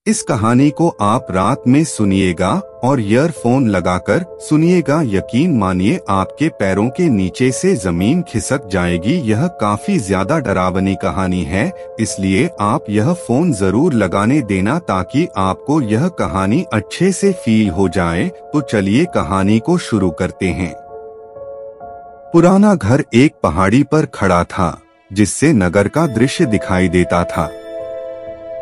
इस कहानी को आप रात में सुनिएगा और ईयरफोन लगाकर सुनिएगा। यकीन मानिए आपके पैरों के नीचे से जमीन खिसक जाएगी। यह काफी ज्यादा डरावनी कहानी है, इसलिए आप यह फोन जरूर लगाने देना ताकि आपको यह कहानी अच्छे से फील हो जाए। तो चलिए कहानी को शुरू करते हैं। पुराना घर एक पहाड़ी पर खड़ा था, जिससे नगर का दृश्य दिखाई देता था।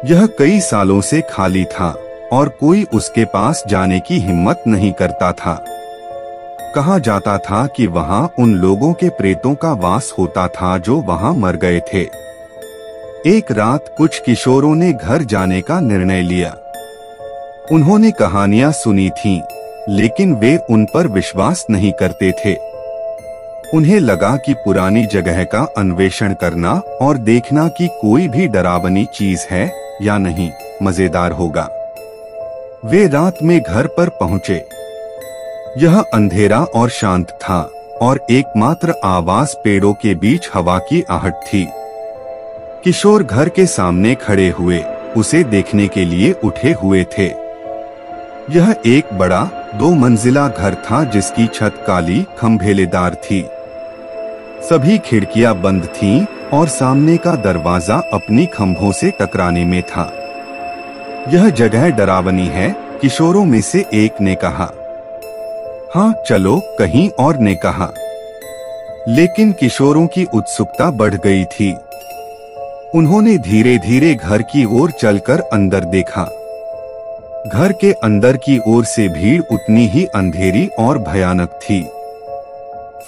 यह कई सालों से खाली था और कोई उसके पास जाने की हिम्मत नहीं करता था। कहा जाता था कि वहां उन लोगों के प्रेतों का वास होता था जो वहां मर गए थे। एक रात कुछ किशोरों ने घर जाने का निर्णय लिया। उन्होंने कहानियां सुनी थीं, लेकिन वे उन पर विश्वास नहीं करते थे। उन्हें लगा कि पुरानी जगह का अन्वेषण करना और देखना कि कोई भी डरावनी चीज है या नहीं मजेदार होगा। वे रात में घर पर पहुंचे। यह अंधेरा और शांत था और एकमात्र आवाज पेड़ों के बीच हवा की आहट थी। किशोर घर के सामने खड़े हुए उसे देखने के लिए उठे हुए थे। यह एक बड़ा 2 मंजिला घर था जिसकी छत काली खंभेलेदार थी। सभी खिड़कियां बंद थीं और सामने का दरवाजा अपनी खंभों से टकराने में था। यह जगह डरावनी है, किशोरों में से एक ने कहा। हाँ चलो कहीं और ने कहा। लेकिन किशोरों की उत्सुकता बढ़ गई थी। उन्होंने धीरे धीरे घर की ओर चलकर अंदर देखा। घर के अंदर की ओर से भीड़ उतनी ही अंधेरी और भयानक थी।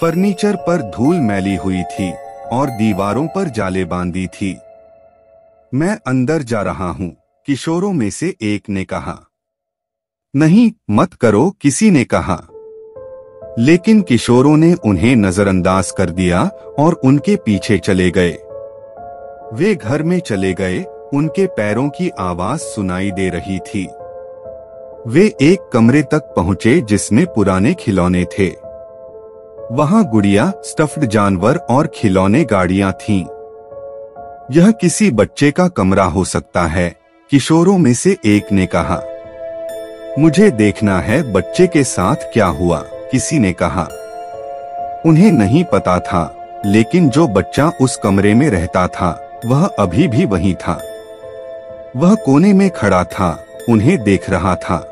फर्नीचर पर धूल मैली हुई थी और दीवारों पर जाले बांधी थी। मैं अंदर जा रहा हूं, किशोरों में से एक ने कहा। नहीं मत करो, किसी ने कहा। लेकिन किशोरों ने उन्हें नजरअंदाज कर दिया और उनके पीछे चले गए। वे घर में चले गए। उनके पैरों की आवाज सुनाई दे रही थी। वे एक कमरे तक पहुंचे जिसमें पुराने खिलौने थे। वहां गुड़िया, स्टफ्ड जानवर और खिलौने गाड़ियां थीं। यह किसी बच्चे का कमरा हो सकता है, किशोरों में से एक ने कहा। मुझे देखना है बच्चे के साथ क्या हुआ, किसी ने कहा। उन्हें नहीं पता था, लेकिन जो बच्चा उस कमरे में रहता था वह अभी भी वहीं था। वह कोने में खड़ा था, उन्हें देख रहा था।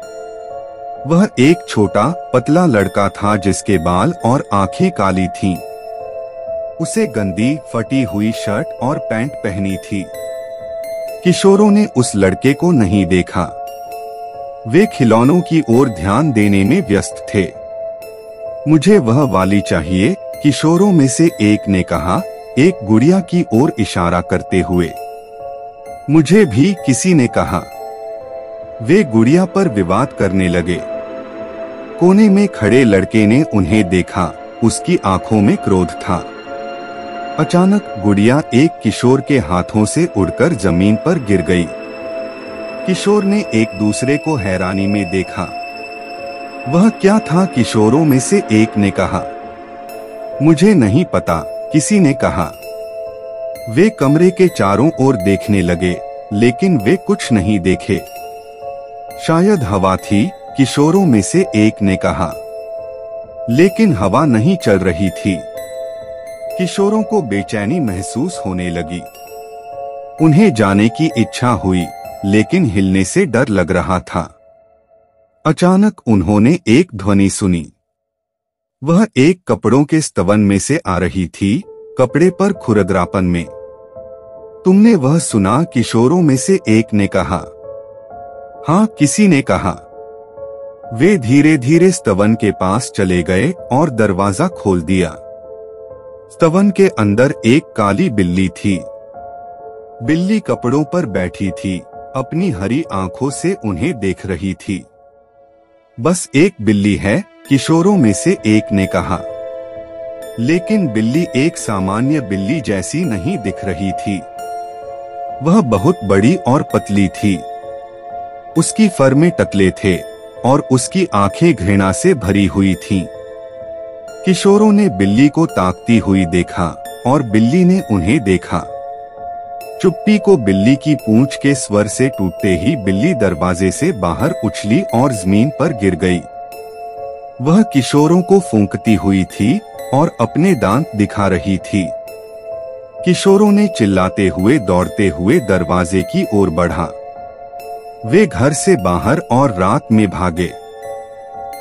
वह एक छोटा पतला लड़का था जिसके बाल और आंखें काली थीं। उसे गंदी फटी हुई शर्ट और पैंट पहनी थी। किशोरों ने उस लड़के को नहीं देखा। वे खिलौनों की ओर ध्यान देने में व्यस्त थे। मुझे वह वाली चाहिए, किशोरों में से एक ने कहा, एक गुड़िया की ओर इशारा करते हुए। मुझे भी, किसी ने कहा। वे गुड़िया पर विवाद करने लगे। कोने में खड़े लड़के ने उन्हें देखा। उसकी आंखों में क्रोध था। अचानक गुड़िया एक किशोर के हाथों से उड़कर जमीन पर गिर गई। किशोर ने एक दूसरे को हैरानी में देखा। वह क्या था, किशोरों में से एक ने कहा। मुझे नहीं पता, किसी ने कहा। वे कमरे के चारों ओर देखने लगे, लेकिन वे कुछ नहीं देखे। शायद हवा थी, किशोरों में से एक ने कहा। लेकिन हवा नहीं चल रही थी। किशोरों को बेचैनी महसूस होने लगी। उन्हें जाने की इच्छा हुई, लेकिन हिलने से डर लग रहा था। अचानक उन्होंने एक ध्वनि सुनी। वह एक कपड़ों के स्तवन में से आ रही थी, कपड़े पर खुरदरापन में। तुमने वह सुना, किशोरों में से एक ने कहा। हाँ, किसी ने कहा। वे धीरे धीरे स्तवन के पास चले गए और दरवाजा खोल दिया। स्तवन के अंदर एक काली बिल्ली थी। बिल्ली कपड़ों पर बैठी थी, अपनी हरी आंखों से उन्हें देख रही थी। बस एक बिल्ली है, किशोरों में से एक ने कहा। लेकिन बिल्ली एक सामान्य बिल्ली जैसी नहीं दिख रही थी। वह बहुत बड़ी और पतली थी। उसकी फर में टकले थे और उसकी आंखें घृणा से भरी हुई थीं। किशोरों ने बिल्ली को ताकती हुई देखा और बिल्ली ने उन्हें देखा। चुप्पी को बिल्ली की पूंछ के स्वर से टूटते ही बिल्ली दरवाजे से बाहर उछली और जमीन पर गिर गई। वह किशोरों को फूंकती हुई थी और अपने दांत दिखा रही थी। किशोरों ने चिल्लाते हुए दौड़ते हुए दरवाजे की ओर बढ़ा। वे घर से बाहर और रात में भागे।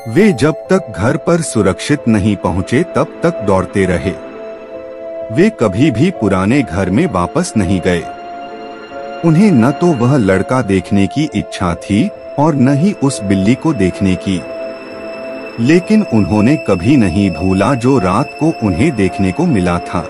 वे जब तक घर पर सुरक्षित नहीं पहुंचे तब तक दौड़ते रहे। वे कभी भी पुराने घर में वापस नहीं गए। उन्हें न तो वह लड़का देखने की इच्छा थी और न ही उस बिल्ली को देखने की, लेकिन उन्होंने कभी नहीं भूला जो रात को उन्हें देखने को मिला था।